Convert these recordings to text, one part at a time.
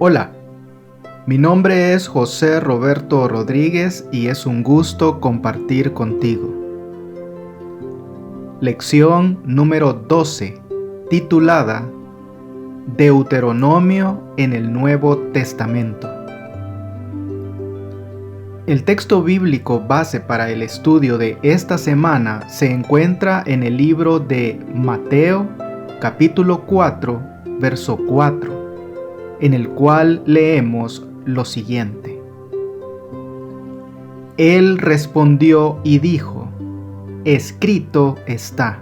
Hola, mi nombre es José Roberto Rodríguez y es un gusto compartir contigo. Lección número 12, titulada Deuteronomio en el Nuevo Testamento. El texto bíblico base para el estudio de esta semana se encuentra en el libro de Mateo, capítulo 4, verso 4, en el cual leemos lo siguiente. Él respondió y dijo: Escrito está,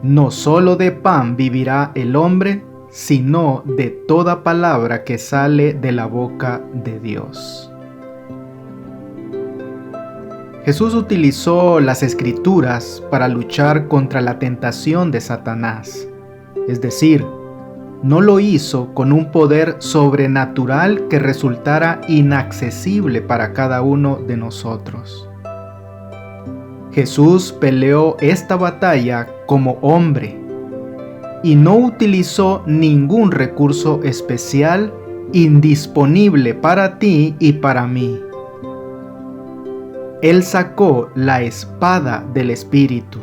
no solo de pan vivirá el hombre, sino de toda palabra que sale de la boca de Dios. Jesús utilizó las Escrituras para luchar contra la tentación de Satanás, es decir, no lo hizo con un poder sobrenatural que resultara inaccesible para cada uno de nosotros. Jesús peleó esta batalla como hombre y no utilizó ningún recurso especial indisponible para ti y para mí. Él sacó la espada del Espíritu,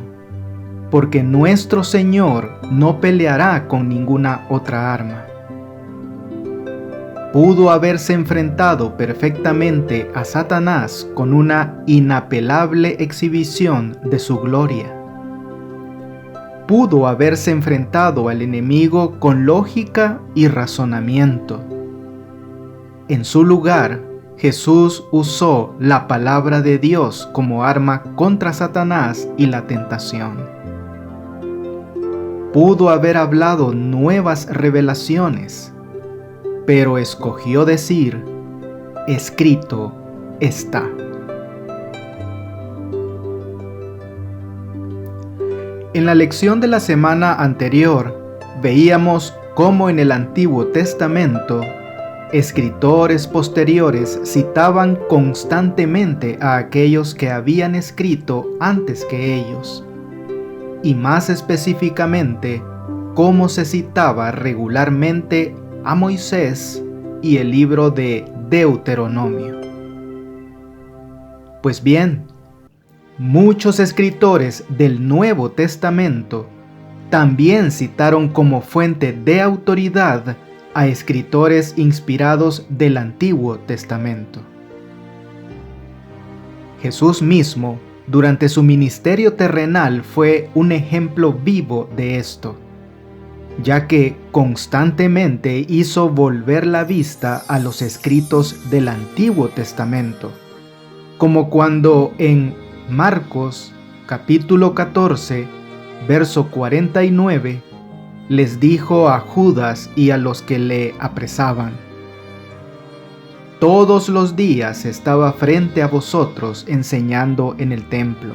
porque nuestro Señor no peleará con ninguna otra arma. Pudo haberse enfrentado perfectamente a Satanás con una inapelable exhibición de su gloria. Pudo haberse enfrentado al enemigo con lógica y razonamiento. En su lugar, Jesús usó la palabra de Dios como arma contra Satanás y la tentación. Pudo haber hablado nuevas revelaciones, pero escogió decir: escrito está. En la lección de la semana anterior, veíamos cómo en el Antiguo Testamento, escritores posteriores citaban constantemente a aquellos que habían escrito antes que ellos, y más específicamente, cómo se citaba regularmente a Moisés y el libro de Deuteronomio. Pues bien, muchos escritores del Nuevo Testamento también citaron como fuente de autoridad a escritores inspirados del Antiguo Testamento. Jesús mismo, durante su ministerio terrenal, fue un ejemplo vivo de esto, ya que constantemente hizo volver la vista a los escritos del Antiguo Testamento, como cuando en Marcos capítulo 14, verso 49, les dijo a Judas y a los que le apresaban: todos los días estaba frente a vosotros enseñando en el templo,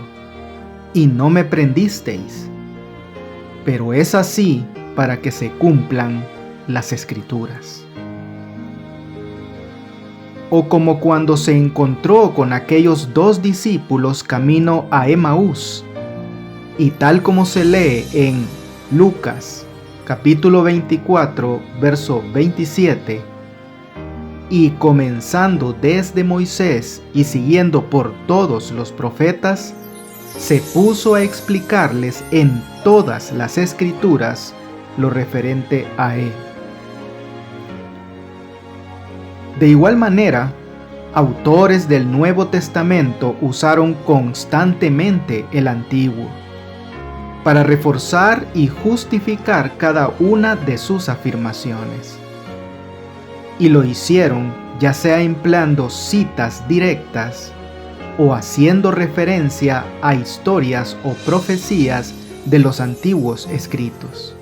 y no me prendisteis. Pero es así para que se cumplan las Escrituras. O como cuando se encontró con aquellos 2 discípulos camino a Emaús, y tal como se lee en Lucas capítulo 24, verso 27, y comenzando desde Moisés y siguiendo por todos los profetas, se puso a explicarles en todas las Escrituras lo referente a él. De igual manera, autores del Nuevo Testamento usaron constantemente el Antiguo para reforzar y justificar cada una de sus afirmaciones. Y lo hicieron ya sea empleando citas directas o haciendo referencia a historias o profecías de los antiguos escritos.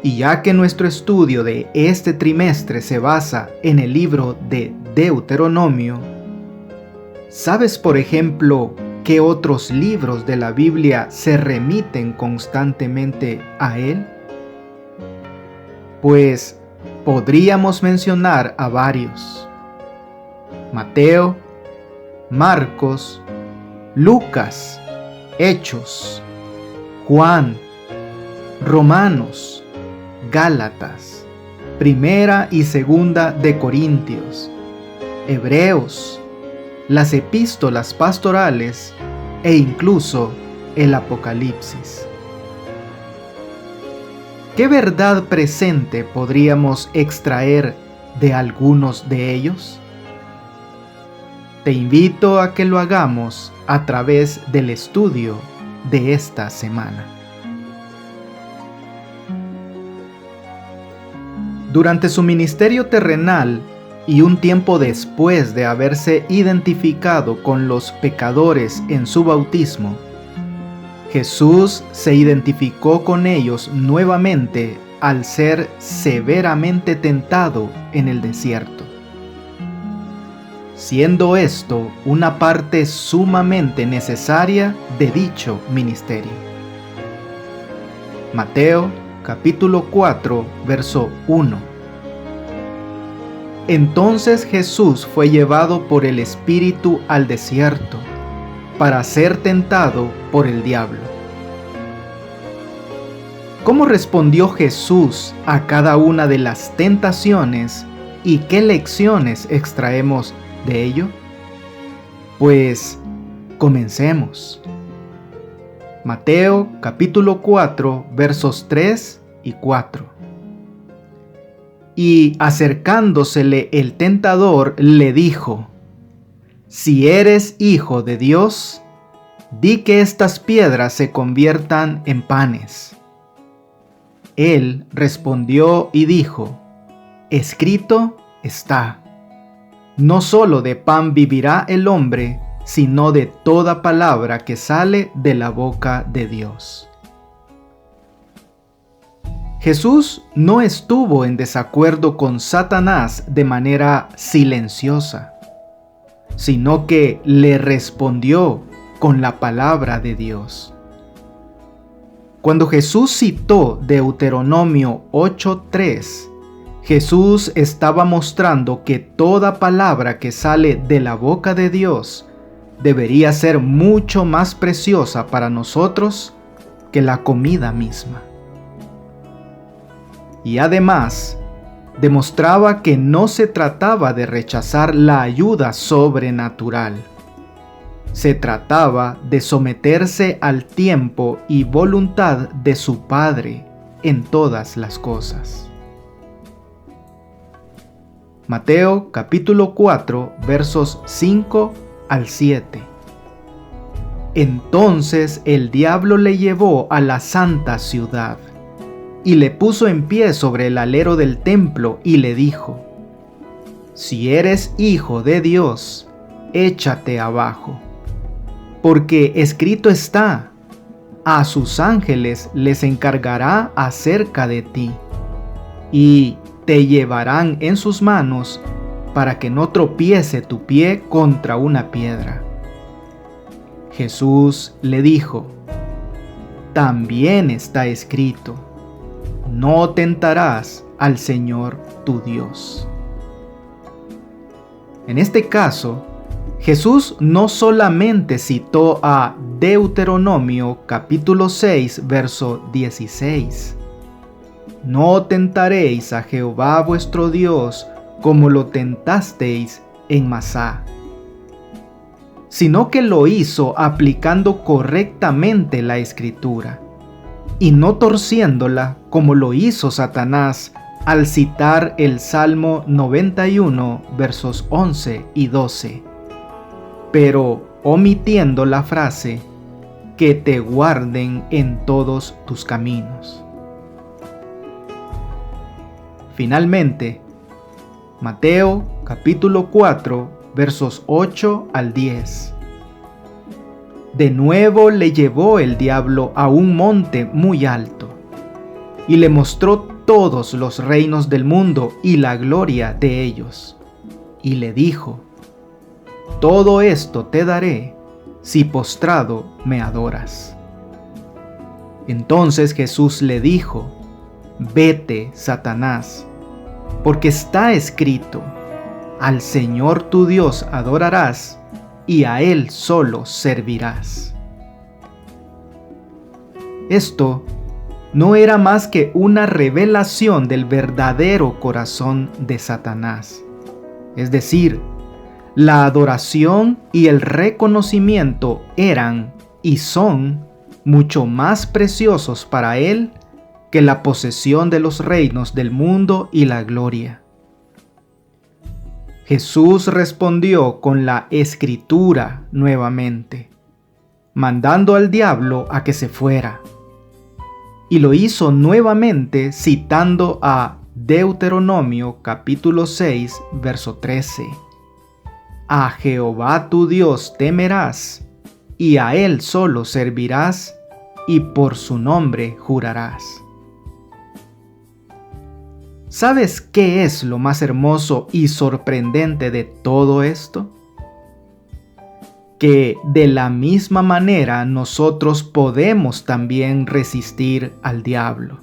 Y ya que nuestro estudio de este trimestre se basa en el libro de Deuteronomio, ¿sabes, por ejemplo, qué otros libros de la Biblia se remiten constantemente a él? Pues podríamos mencionar a varios: Mateo, Marcos, Lucas, Hechos, Juan, Romanos, Gálatas, Primera y Segunda de Corintios, Hebreos, las epístolas pastorales e incluso el Apocalipsis. ¿Qué verdad presente podríamos extraer de algunos de ellos? Te invito a que lo hagamos a través del estudio de esta semana. Durante su ministerio terrenal y un tiempo después de haberse identificado con los pecadores en su bautismo, Jesús se identificó con ellos nuevamente al ser severamente tentado en el desierto, siendo esto una parte sumamente necesaria de dicho ministerio. Mateo capítulo 4, verso 1. Entonces Jesús fue llevado por el Espíritu al desierto para ser tentado por el diablo. ¿Cómo respondió Jesús a cada una de las tentaciones y qué lecciones extraemos de ello? Pues comencemos. Mateo capítulo 4 versos 3 y 4. Y acercándosele el tentador le dijo: Si eres hijo de Dios, di que estas piedras se conviertan en panes. Él respondió y dijo: Escrito está, no solo de pan vivirá el hombre, sino de toda palabra que sale de la boca de Dios. Jesús no estuvo en desacuerdo con Satanás de manera silenciosa, sino que le respondió con la palabra de Dios. Cuando Jesús citó Deuteronomio 8:3, Jesús estaba mostrando que toda palabra que sale de la boca de Dios debería ser mucho más preciosa para nosotros que la comida misma. Y además, demostraba que no se trataba de rechazar la ayuda sobrenatural. Se trataba de someterse al tiempo y voluntad de su Padre en todas las cosas. Mateo capítulo 4 versos 5 al 7. Entonces el diablo le llevó a la santa ciudad y le puso en pie sobre el alero del templo y le dijo: Si eres hijo de Dios, échate abajo, porque escrito está: a sus ángeles les encargará acerca de ti, y te llevarán en sus manos para que no tropiece tu pie contra una piedra. Jesús le dijo: También está escrito: No tentarás al Señor tu Dios. En este caso, Jesús no solamente citó a Deuteronomio capítulo 6, verso 16. No tentaréis a Jehová vuestro Dios como lo tentasteis en Masá, sino que lo hizo aplicando correctamente la Escritura y no torciéndola como lo hizo Satanás al citar el Salmo 91, versos 11 y 12, pero omitiendo la frase: que te guarden en todos tus caminos. Finalmente, Mateo capítulo 4, versos 8 al 10. De nuevo le llevó el diablo a un monte muy alto, y le mostró todos los reinos del mundo y la gloria de ellos. Y le dijo: Todo esto te daré si postrado me adoras. Entonces Jesús le dijo: Vete, Satanás, porque está escrito: Al Señor tu Dios adorarás, y a Él solo servirás. Esto no era más que una revelación del verdadero corazón de Satanás. Es decir, la adoración y el reconocimiento eran y son mucho más preciosos para él que la posesión de los reinos del mundo y la gloria. Jesús respondió con la Escritura nuevamente, mandando al diablo a que se fuera. Y lo hizo nuevamente citando a Deuteronomio capítulo 6, verso 13. A Jehová tu Dios temerás, y a Él solo servirás, y por su nombre jurarás. ¿Sabes qué es lo más hermoso y sorprendente de todo esto? Que de la misma manera nosotros podemos también resistir al diablo.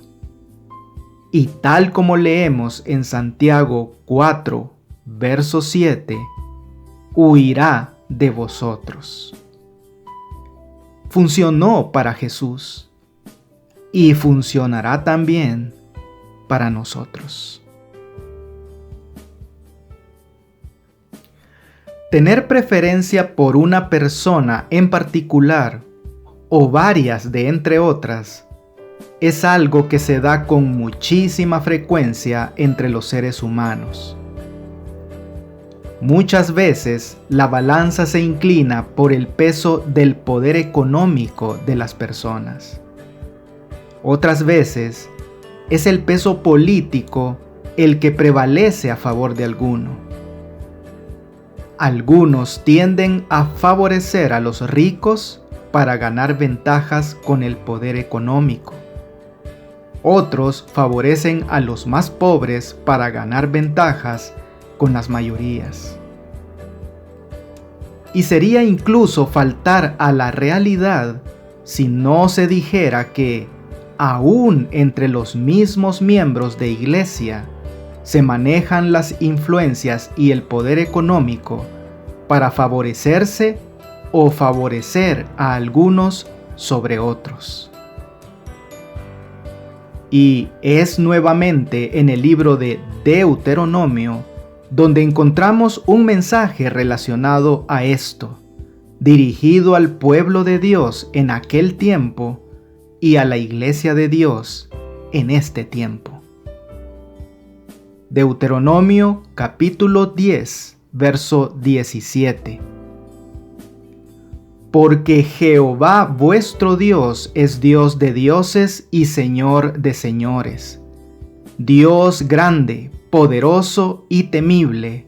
Y tal como leemos en Santiago 4, verso 7, huirá de vosotros. Funcionó para Jesús y funcionará también para nosotros. Tener preferencia por una persona en particular o varias de entre otras es algo que se da con muchísima frecuencia entre los seres humanos. Muchas veces la balanza se inclina por el peso del poder económico de las personas. Otras veces es el peso político el que prevalece a favor de alguno. Algunos tienden a favorecer a los ricos para ganar ventajas con el poder económico. Otros favorecen a los más pobres para ganar ventajas con las mayorías. Y sería incluso faltar a la realidad si no se dijera que, aún entre los mismos miembros de iglesia, se manejan las influencias y el poder económico para favorecerse o favorecer a algunos sobre otros. Y es nuevamente en el libro de Deuteronomio donde encontramos un mensaje relacionado a esto, dirigido al pueblo de Dios en aquel tiempo y a la iglesia de Dios en este tiempo. Deuteronomio capítulo 10, verso 17. Porque Jehová vuestro Dios es Dios de dioses y Señor de señores, Dios grande, poderoso y temible,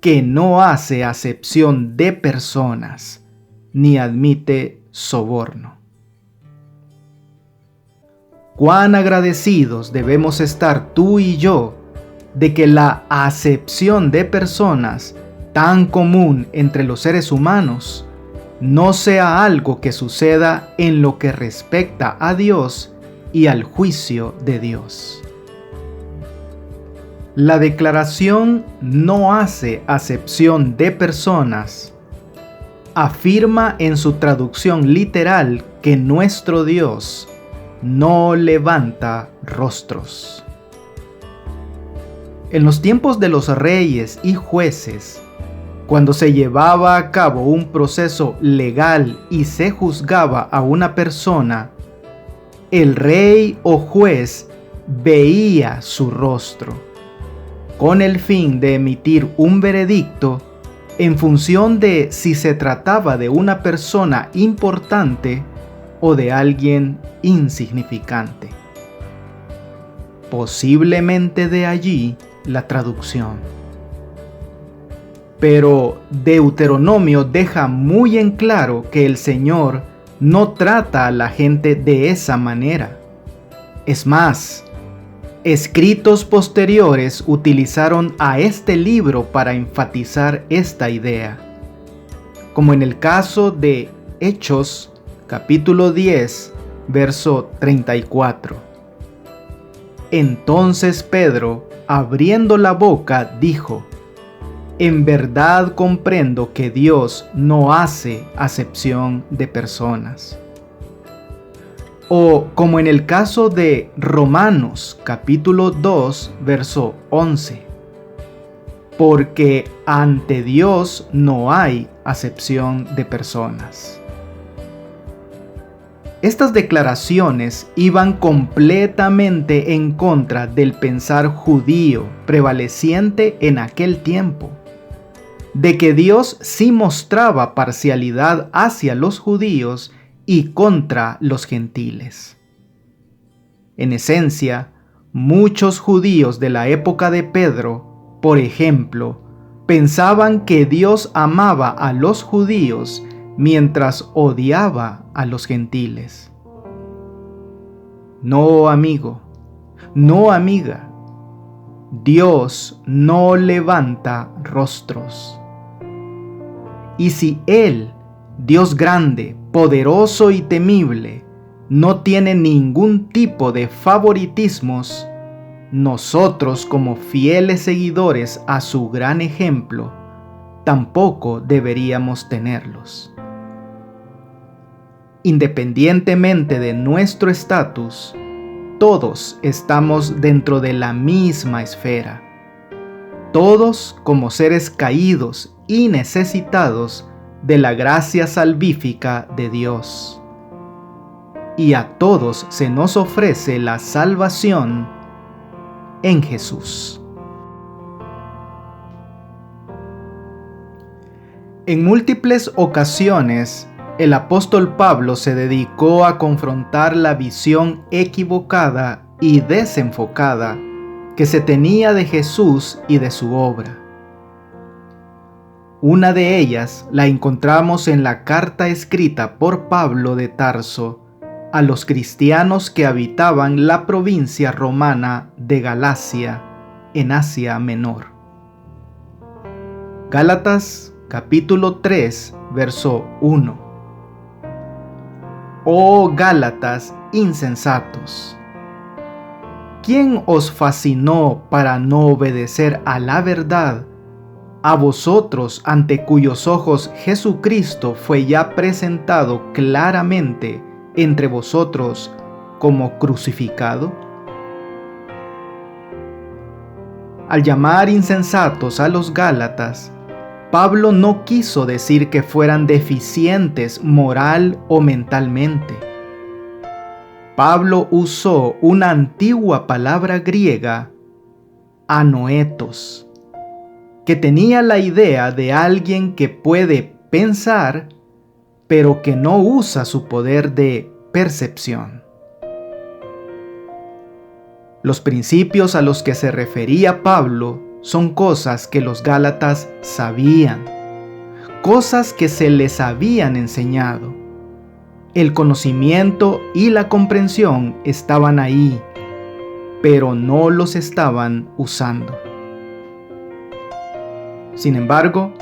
que no hace acepción de personas, ni admite soborno. Cuán agradecidos debemos estar tú y yo de que la acepción de personas tan común entre los seres humanos no sea algo que suceda en lo que respecta a Dios y al juicio de Dios. La declaración no hace acepción de personas afirma en su traducción literal que nuestro Dios no levanta rostros. En los tiempos de los reyes y jueces, cuando se llevaba a cabo un proceso legal y se juzgaba a una persona, el rey o juez veía su rostro, con el fin de emitir un veredicto en función de si se trataba de una persona importante o de alguien insignificante. Posiblemente de allí la traducción. Pero Deuteronomio deja muy en claro que el Señor no trata a la gente de esa manera. Es más, escritos posteriores utilizaron a este libro para enfatizar esta idea, como en el caso de Hechos, capítulo 10, verso 34. Entonces Pedro, abriendo la boca, dijo: En verdad comprendo que Dios no hace acepción de personas. O como en el caso de Romanos capítulo 2, verso 11. Porque ante Dios no hay acepción de personas. Estas declaraciones iban completamente en contra del pensar judío prevaleciente en aquel tiempo, de que Dios sí mostraba parcialidad hacia los judíos y contra los gentiles. En esencia, muchos judíos de la época de Pedro, por ejemplo, pensaban que Dios amaba a los judíos mientras odiaba a los gentiles. No, amigo, no, amiga, Dios no levanta rostros. Y si Él, Dios grande, poderoso y temible, no tiene ningún tipo de favoritismos, nosotros como fieles seguidores a su gran ejemplo, tampoco deberíamos tenerlos. Independientemente de nuestro estatus, todos estamos dentro de la misma esfera. Todos como seres caídos y necesitados de la gracia salvífica de Dios. Y a todos se nos ofrece la salvación en Jesús. En múltiples ocasiones, el apóstol Pablo se dedicó a confrontar la visión equivocada y desenfocada que se tenía de Jesús y de su obra. Una de ellas la encontramos en la carta escrita por Pablo de Tarso a los cristianos que habitaban la provincia romana de Galacia, en Asia Menor. Gálatas capítulo 3, verso 1. Oh Gálatas insensatos, ¿quién os fascinó para no obedecer a la verdad, a vosotros ante cuyos ojos Jesucristo fue ya presentado claramente entre vosotros como crucificado? Al llamar insensatos a los Gálatas, Pablo no quiso decir que fueran deficientes moral o mentalmente. Pablo usó una antigua palabra griega, anoetos, que tenía la idea de alguien que puede pensar, pero que no usa su poder de percepción. Los principios a los que se refería Pablo son cosas que los Gálatas sabían, cosas que se les habían enseñado. El conocimiento y la comprensión estaban ahí, pero no los estaban usando. Sin embargo,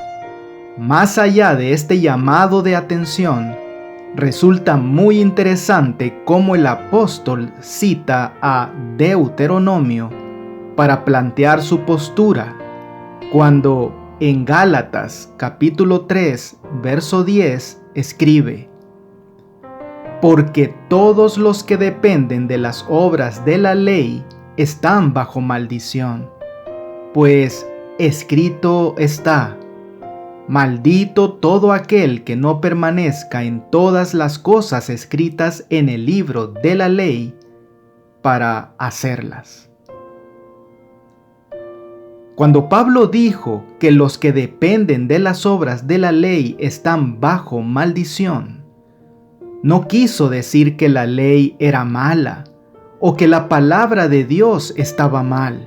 más allá de este llamado de atención, resulta muy interesante cómo el apóstol cita a Deuteronomio para plantear su postura, cuando en Gálatas capítulo 3, verso 10 escribe: porque todos los que dependen de las obras de la ley están bajo maldición, pues escrito está: maldito todo aquel que no permanezca en todas las cosas escritas en el libro de la ley para hacerlas. Cuando Pablo dijo que los que dependen de las obras de la ley están bajo maldición, no quiso decir que la ley era mala o que la palabra de Dios estaba mal.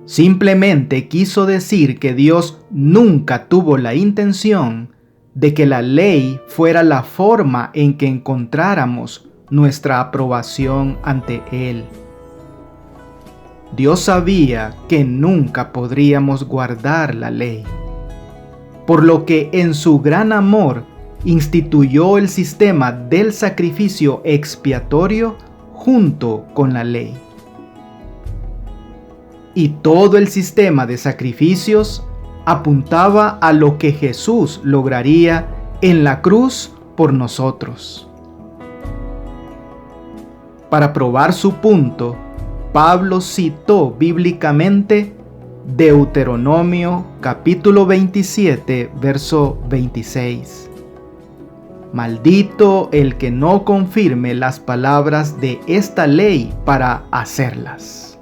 Simplemente quiso decir que Dios nunca tuvo la intención de que la ley fuera la forma en que encontráramos nuestra aprobación ante Él. Dios sabía que nunca podríamos guardar la ley, por lo que en su gran amor instituyó el sistema del sacrificio expiatorio junto con la ley. Y todo el sistema de sacrificios apuntaba a lo que Jesús lograría en la cruz por nosotros. Para probar su punto, Pablo citó bíblicamente Deuteronomio capítulo 27, verso 26. Maldito el que no confirme las palabras de esta ley para hacerlas.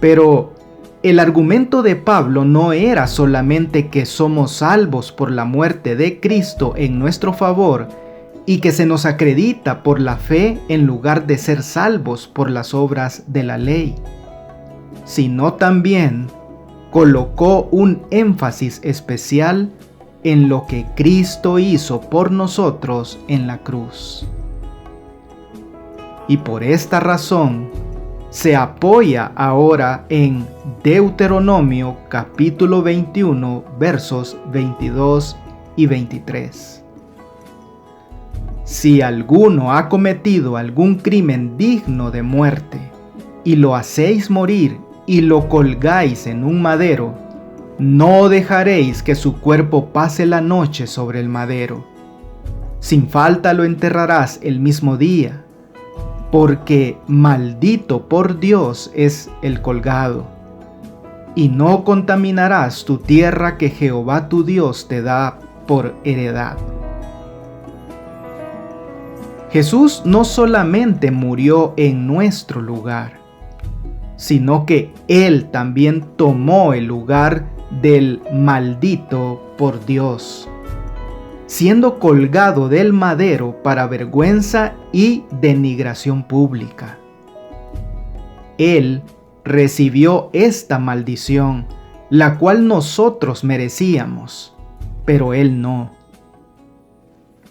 Pero el argumento de Pablo no era solamente que somos salvos por la muerte de Cristo en nuestro favor y que se nos acredita por la fe en lugar de ser salvos por las obras de la ley, sino también colocó un énfasis especial en lo que Cristo hizo por nosotros en la cruz. Y por esta razón, se apoya ahora en Deuteronomio capítulo 21, versos 22 y 23. Si alguno ha cometido algún crimen digno de muerte, y lo hacéis morir y lo colgáis en un madero, no dejaréis que su cuerpo pase la noche sobre el madero. Sin falta lo enterrarás el mismo día, porque maldito por Dios es el colgado. Y no contaminarás tu tierra que Jehová tu Dios te da por heredad. Jesús no solamente murió en nuestro lugar, sino que Él también tomó el lugar del maldito por Dios, siendo colgado del madero para vergüenza y denigración pública. Él recibió esta maldición, la cual nosotros merecíamos, pero Él no,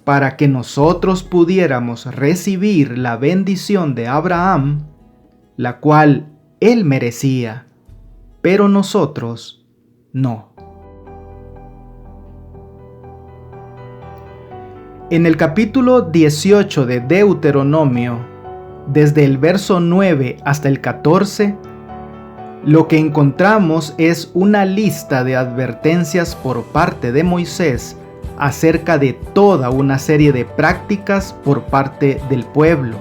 para que nosotros pudiéramos recibir la bendición de Abraham, la cual Él merecía, pero nosotros no. En el capítulo 18 de Deuteronomio, desde el verso 9 hasta el 14, lo que encontramos es una lista de advertencias por parte de Moisés acerca de toda una serie de prácticas por parte del pueblo,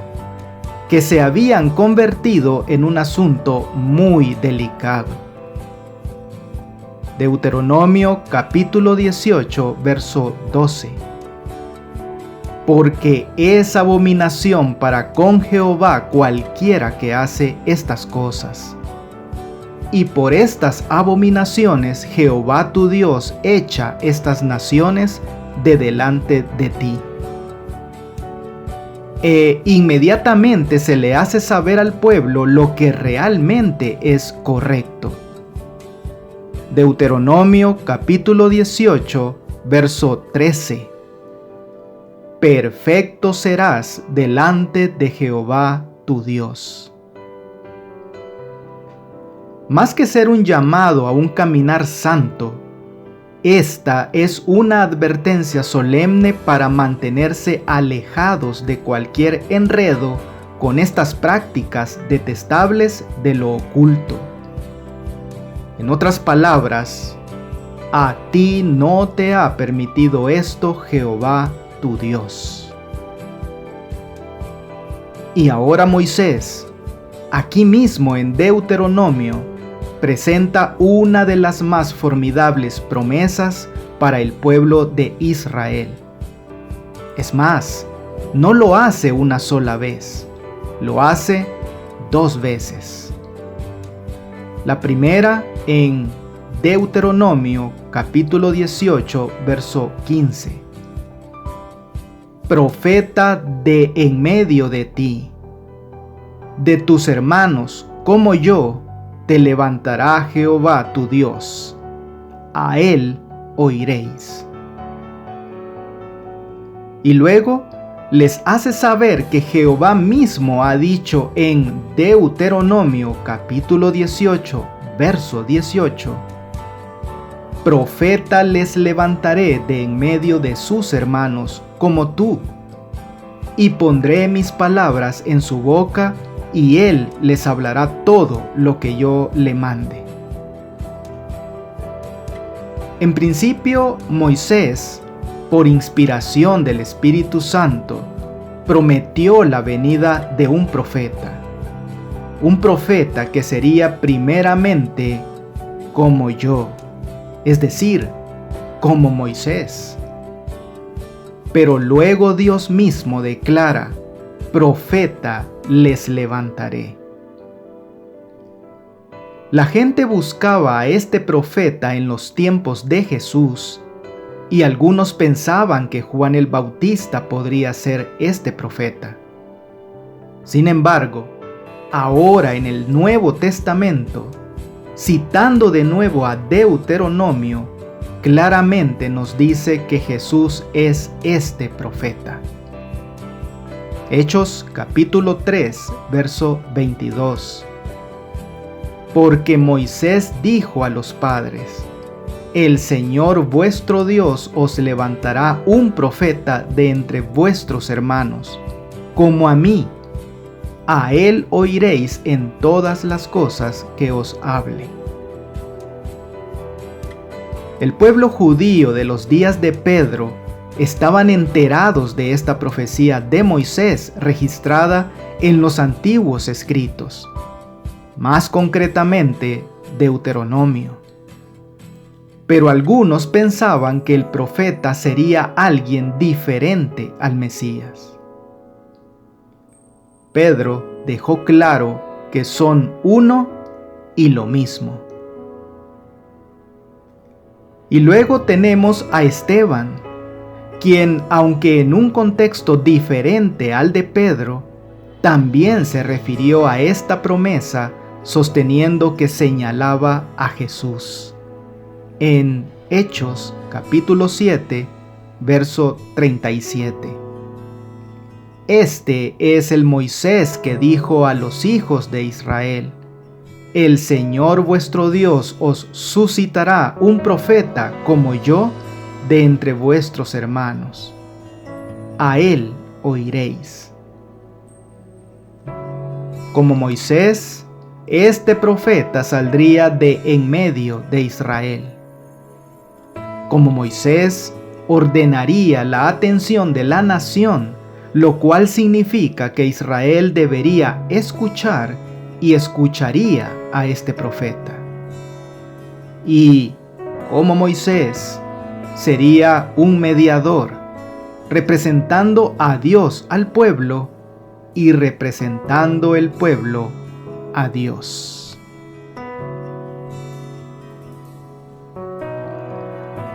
que se habían convertido en un asunto muy delicado. Deuteronomio capítulo 18, verso 12. Porque es abominación para con Jehová cualquiera que hace estas cosas. Y por estas abominaciones Jehová tu Dios echa estas naciones de delante de ti. E inmediatamente se le hace saber al pueblo lo que realmente es correcto. Deuteronomio capítulo 18, verso 13. Perfecto serás delante de Jehová tu Dios. Más que ser un llamado a un caminar santo, esta es una advertencia solemne para mantenerse alejados de cualquier enredo con estas prácticas detestables de lo oculto. En otras palabras, a ti no te ha permitido esto Jehová tu Dios. Y ahora Moisés, aquí mismo en Deuteronomio, presenta una de las más formidables promesas para el pueblo de Israel. Es más, no lo hace una sola vez, lo hace 2 veces. La primera en Deuteronomio capítulo 18, verso 15. Profeta de en medio de ti, de tus hermanos como yo, te levantará Jehová tu Dios. A él oiréis. Y luego les hace saber que Jehová mismo ha dicho en Deuteronomio capítulo 18, verso 18: Profeta les levantaré de en medio de sus hermanos como tú, y pondré mis palabras en su boca, y él les hablará todo lo que yo le mande. En principio, Moisés, por inspiración del Espíritu Santo, prometió la venida de un profeta que sería primeramente como yo, es decir, como Moisés. Pero luego Dios mismo declara: profeta les levantaré. La gente buscaba a este profeta en los tiempos de Jesús, y algunos pensaban que Juan el Bautista podría ser este profeta. Sin embargo, ahora en el Nuevo Testamento, citando de nuevo a Deuteronomio, claramente nos dice que Jesús es este profeta. Hechos capítulo 3, verso 22. Porque Moisés dijo a los padres: el Señor vuestro Dios os levantará un profeta de entre vuestros hermanos, como a mí. A él oiréis en todas las cosas que os hable. El pueblo judío de los días de Pedro estaban enterados de esta profecía de Moisés registrada en los antiguos escritos, más concretamente Deuteronomio. Pero algunos pensaban que el profeta sería alguien diferente al Mesías. Pedro dejó claro que son uno y lo mismo. Y luego tenemos a Esteban, quien, aunque en un contexto diferente al de Pedro, también se refirió a esta promesa sosteniendo que señalaba a Jesús. En Hechos capítulo 7, verso 37. Este es el Moisés que dijo a los hijos de Israel: el Señor vuestro Dios os suscitará un profeta como yo de entre vuestros hermanos. A él oiréis. Como Moisés, este profeta saldría de en medio de Israel. Como Moisés, ordenaría la atención de la nación, lo cual significa que Israel debería escuchar y escucharía a este profeta. Y, como Moisés, sería un mediador, representando a Dios al pueblo y representando el pueblo a Dios.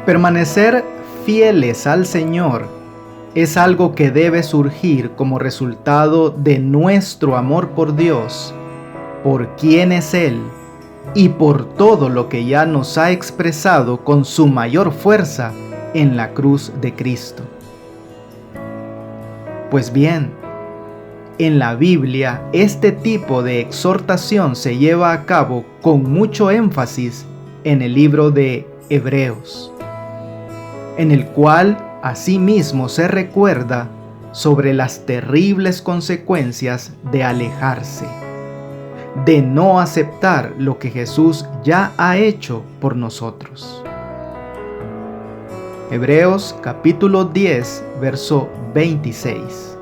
Permanecer fieles al Señor es algo que debe surgir como resultado de nuestro amor por Dios, por quién es Él y por todo lo que ya nos ha expresado con su mayor fuerza en la cruz de Cristo. Pues bien, en la Biblia este tipo de exhortación se lleva a cabo con mucho énfasis en el libro de Hebreos, en el cual asimismo se recuerda sobre las terribles consecuencias de alejarse, de no aceptar lo que Jesús ya ha hecho por nosotros. Hebreos capítulo 10, verso 26.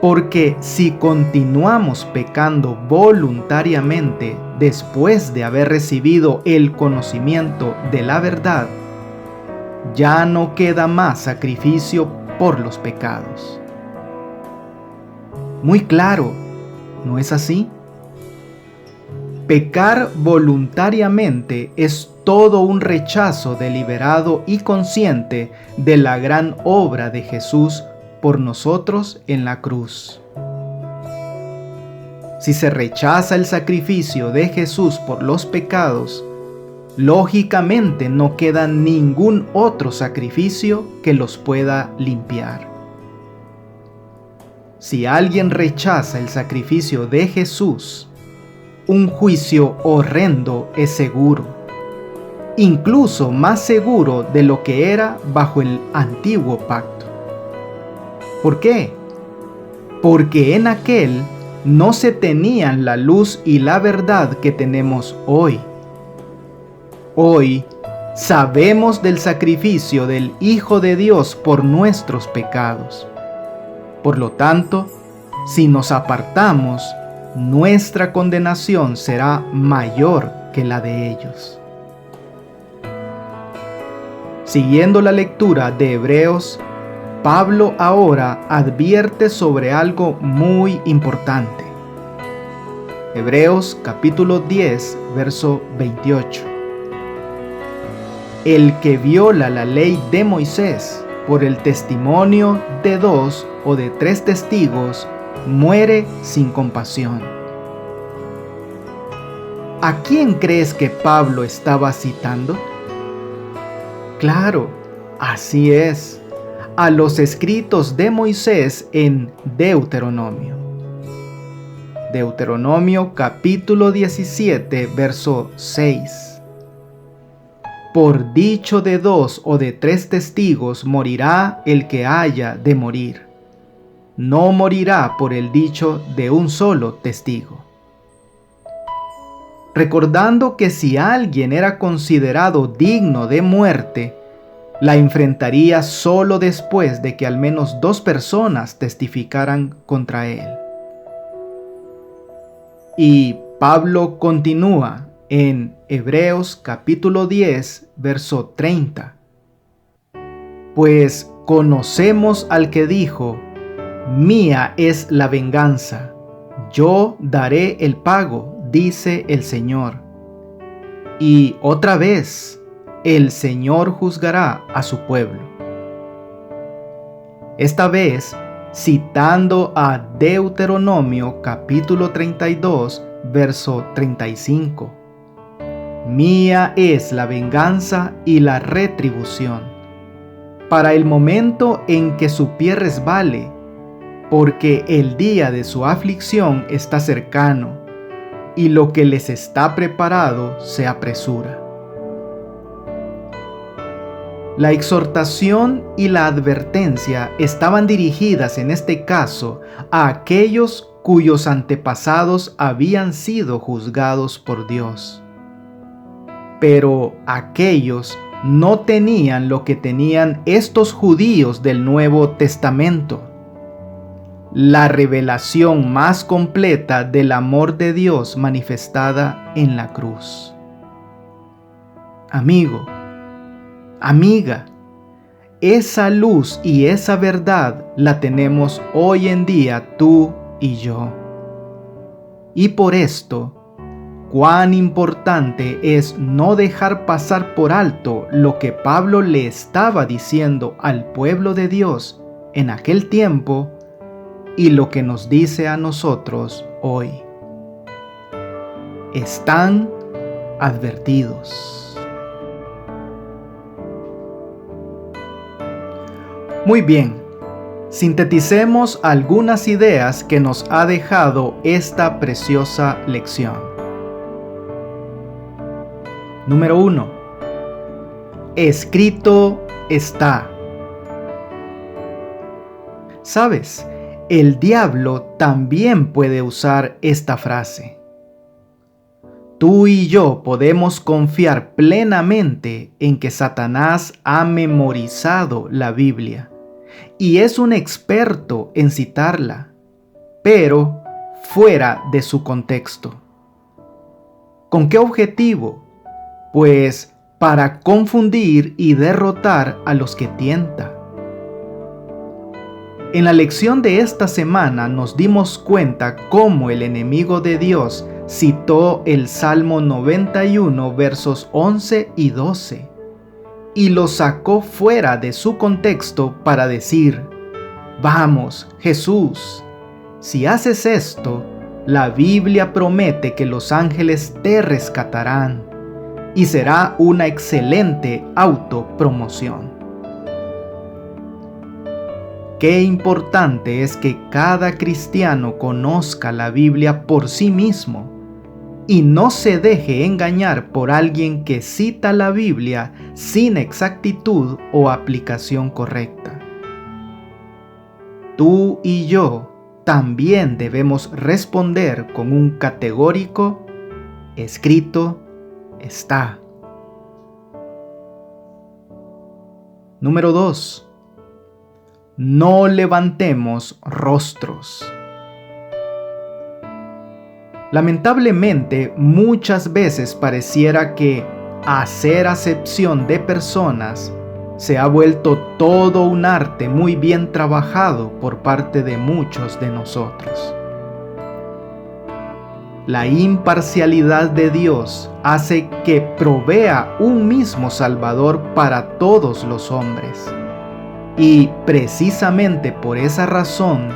Porque si continuamos pecando voluntariamente después de haber recibido el conocimiento de la verdad, ya no queda más sacrificio por los pecados. Muy claro, ¿no es así? Pecar voluntariamente es todo un rechazo deliberado y consciente de la gran obra de Jesús por nosotros en la cruz. Si se rechaza el sacrificio de Jesús por los pecados, lógicamente no queda ningún otro sacrificio que los pueda limpiar. Si alguien rechaza el sacrificio de Jesús, un juicio horrendo es seguro, incluso más seguro de lo que era bajo el antiguo pacto. ¿Por qué? Porque en aquel no se tenían la luz y la verdad que tenemos hoy. Hoy sabemos del sacrificio del Hijo de Dios por nuestros pecados, Por lo tanto, si nos apartamos, nuestra condenación será mayor que la de ellos. Siguiendo la lectura de Hebreos, Pablo ahora advierte sobre algo muy importante. Hebreos capítulo 10, verso 28. El que viola la ley de Moisés por el testimonio de 2 o de 3 testigos, muere sin compasión. ¿A quién crees que Pablo estaba citando? Claro, así es, a los escritos de Moisés en Deuteronomio. Deuteronomio capítulo 17, verso 6. Por dicho de 2 o de 3 testigos morirá el que haya de morir. No morirá por el dicho de un solo testigo. Recordando que si alguien era considerado digno de muerte, la enfrentaría solo después de que al menos 2 personas testificaran contra él. Y Pablo continúa en Hebreos capítulo 10, verso 30. Pues conocemos al que dijo: mía es la venganza, yo daré el pago, dice el Señor. Y otra vez, el Señor juzgará a su pueblo. Esta vez, citando a Deuteronomio capítulo 32, verso 35. Mía es la venganza y la retribución, para el momento en que su pie resbale, porque el día de su aflicción está cercano, y lo que les está preparado se apresura. La exhortación y la advertencia estaban dirigidas en este caso a aquellos cuyos antepasados habían sido juzgados por Dios. Pero aquellos no tenían lo que tenían estos judíos del Nuevo Testamento: la revelación más completa del amor de Dios manifestada en la cruz. Amigo, amiga, esa luz y esa verdad la tenemos hoy en día tú y yo. Y por esto, cuán importante es no dejar pasar por alto lo que Pablo le estaba diciendo al pueblo de Dios en aquel tiempo y lo que nos dice a nosotros hoy. Están advertidos. Muy bien, sinteticemos algunas ideas que nos ha dejado esta preciosa lección. Número 1. Escrito está. ¿Sabes? El diablo también puede usar esta frase. Tú y yo podemos confiar plenamente en que Satanás ha memorizado la Biblia y es un experto en citarla, pero fuera de su contexto. ¿Con qué objetivo? Pues para confundir y derrotar a los que tienta. En la lección de esta semana nos dimos cuenta cómo el enemigo de Dios citó el Salmo 91 versos 11 y 12 y lo sacó fuera de su contexto para decir: vamos, Jesús, si haces esto, la Biblia promete que los ángeles te rescatarán y será una excelente autopromoción. Qué importante es que cada cristiano conozca la Biblia por sí mismo y no se deje engañar por alguien que cita la Biblia sin exactitud o aplicación correcta. Tú y yo también debemos responder con un categórico: escrito está. Número 2. no levantemos rostros. Lamentablemente, muchas veces pareciera que hacer acepción de personas se ha vuelto todo un arte muy bien trabajado por parte de muchos de nosotros. La imparcialidad de Dios hace que provea un mismo Salvador para todos los hombres. Y precisamente por esa razón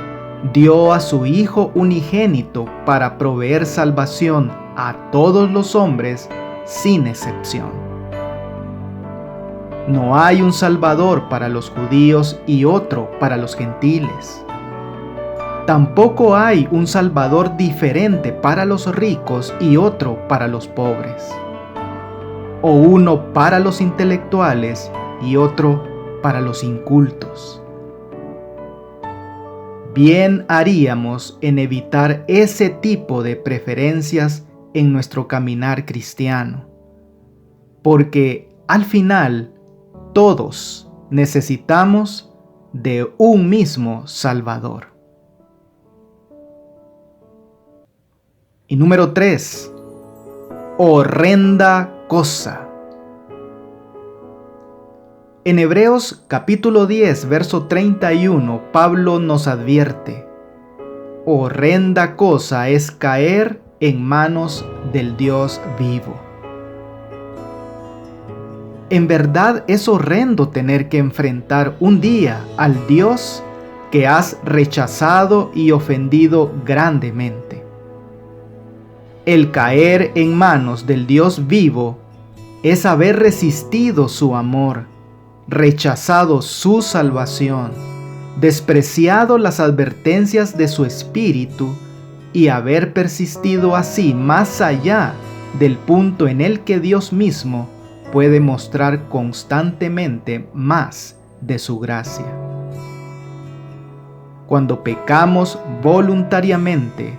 dio a su Hijo unigénito para proveer salvación a todos los hombres sin excepción. No hay un Salvador para los judíos y otro para los gentiles. Tampoco hay un Salvador diferente para los ricos y otro para los pobres. O uno para los intelectuales y otro para los incultos. Bien haríamos en evitar ese tipo de preferencias en nuestro caminar cristiano, porque al final todos necesitamos de un mismo Salvador. Y número 3, horrenda cosa. En Hebreos capítulo 10, verso 31, Pablo nos advierte: horrenda cosa es caer en manos del Dios vivo. En verdad es horrendo tener que enfrentar un día al Dios que has rechazado y ofendido grandemente. El caer en manos del Dios vivo es haber resistido su amor, rechazado su salvación, despreciado las advertencias de su Espíritu y haber persistido así más allá del punto en el que Dios mismo puede mostrar constantemente más de su gracia. Cuando pecamos voluntariamente,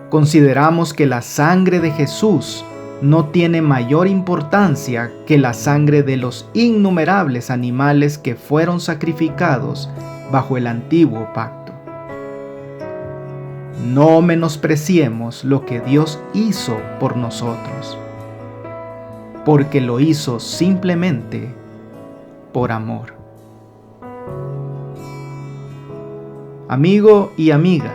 consideramos que la sangre de Jesús no tiene mayor importancia que la sangre de los innumerables animales que fueron sacrificados bajo el antiguo pacto. No menospreciemos lo que Dios hizo por nosotros, porque lo hizo simplemente por amor. Amigo y amiga,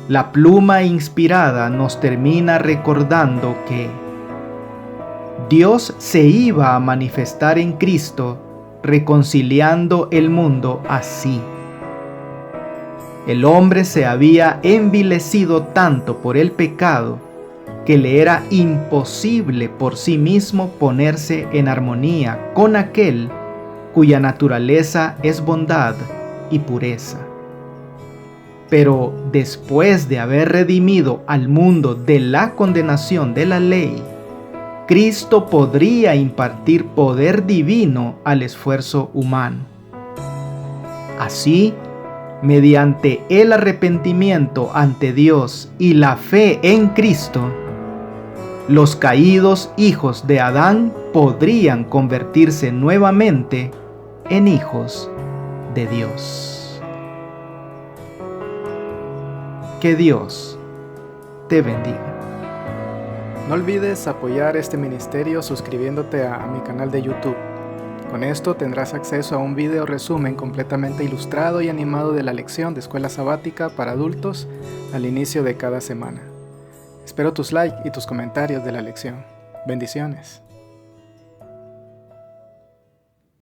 la pluma inspirada nos termina recordando que Dios se iba a manifestar en Cristo reconciliando el mundo así. El hombre se había envilecido tanto por el pecado que le era imposible por sí mismo ponerse en armonía con aquel cuya naturaleza es bondad y pureza. Pero después de haber redimido al mundo de la condenación de la ley, Cristo podría impartir poder divino al esfuerzo humano. Así, mediante el arrepentimiento ante Dios y la fe en Cristo, los caídos hijos de Adán podrían convertirse nuevamente en hijos de Dios. Que Dios te bendiga. No olvides apoyar este ministerio suscribiéndote a mi canal de YouTube. Con esto tendrás acceso a un video resumen completamente ilustrado y animado de la lección de escuela sabática para adultos al inicio de cada semana. Espero tus likes y tus comentarios de la lección. Bendiciones.